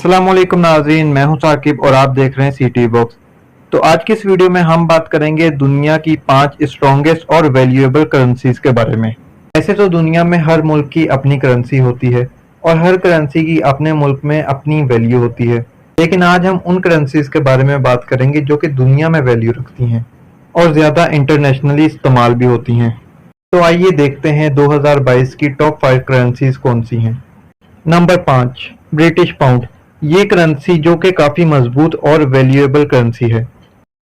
अस्सलामुअलैकुम नाज़रीन, मैं हूं साकिब और आप देख रहे हैं सिटी बॉक्स। तो आज की इस वीडियो में हम बात करेंगे दुनिया की 5 स्ट्रॉन्गेस्ट और वैल्यूएबल करेंसीज के बारे में। ऐसे तो दुनिया में हर मुल्क की अपनी करेंसी होती है और हर करेंसी की अपने मुल्क में अपनी वैल्यू होती है, लेकिन आज हम उन करेंसीज के बारे में बात करेंगे जो कि दुनिया में वैल्यू रखती हैं और ज़्यादा इंटरनेशनली इस्तेमाल भी होती हैं। तो आइए देखते हैं 2022 की टॉप 5 करेंसीज कौन सी हैं। Number 5, British pound. ये करेंसी जो कि काफ़ी मजबूत और वैल्यूएबल करेंसी है।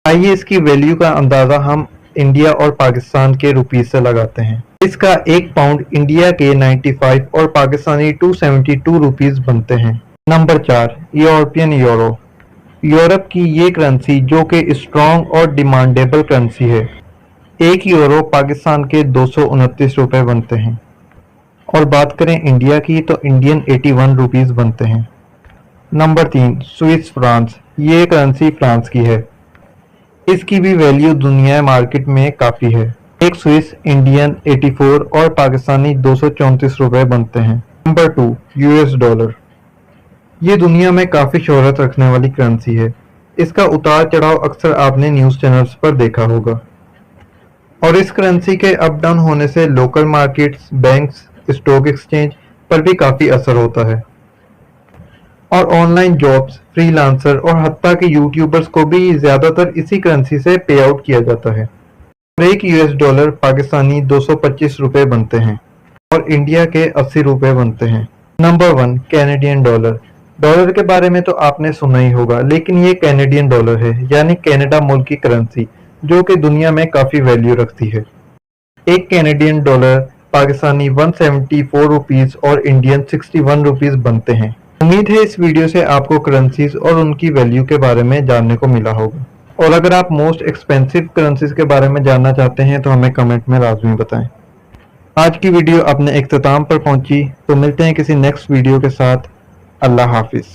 आइए इसकी वैल्यू का अंदाज़ा हम इंडिया और पाकिस्तान के रुपीस से लगाते हैं। इसका एक पाउंड इंडिया के 95 और पाकिस्तानी 272 रुपीस बनते हैं। Number 4, European euro. यूरोप की ये करेंसी जो कि स्ट्रॉन्ग और डिमांडेबल करेंसी है। एक यूरो पाकिस्तान के 229 रुपये बनते हैं। और बात करें इंडिया की तो इंडियन 81 रुपीस बनते हैं। Number 3, Swiss France. ये करेंसी फ्रांस की है। इसकी भी वैल्यू दुनिया मार्केट में काफ़ी है। एक स्विस इंडियन 84 और पाकिस्तानी 234 रुपये बनते हैं। Number 2, US dollar. ये दुनिया में काफ़ी शोहरत रखने वाली करेंसी है। इसका उतार चढ़ाव अक्सर आपने न्यूज़ चैनल्स पर देखा होगा और इस करेंसी के अप डाउन होने से local markets, banks, stock exchange पर भी काफ़ी असर होता है और ऑनलाइन जॉब्स, फ्रीलांसर और हत्ता के यूट्यूबर्स को भी ज़्यादातर इसी करेंसी से पे आउट किया जाता है। और एक यूएस डॉलर पाकिस्तानी 225 रुपये बनते हैं और इंडिया के 80 रुपये बनते हैं। Number 1, Canadian dollar. डॉलर के बारे में तो आपने सुना ही होगा, लेकिन ये कैनेडियन डॉलर है, यानी कनाडा मुल्क की करेंसी जो कि दुनिया में काफ़ी वैल्यू रखती है। एक कैनेडियन डॉलर पाकिस्तानी 174 रुपीज़ और इंडियन 61 रुपीज़ बनते हैं। उम्मीद है इस वीडियो से आपको करेंसीज और उनकी वैल्यू के बारे में जानने को मिला होगा। और अगर आप मोस्ट एक्सपेंसिव करेंसीज के बारे में जानना चाहते हैं तो हमें कमेंट में लाजमी बताएं। आज की वीडियो अपने इख्तिताम पर पहुंची, तो मिलते हैं किसी नेक्स्ट वीडियो के साथ। अल्लाह हाफिज़।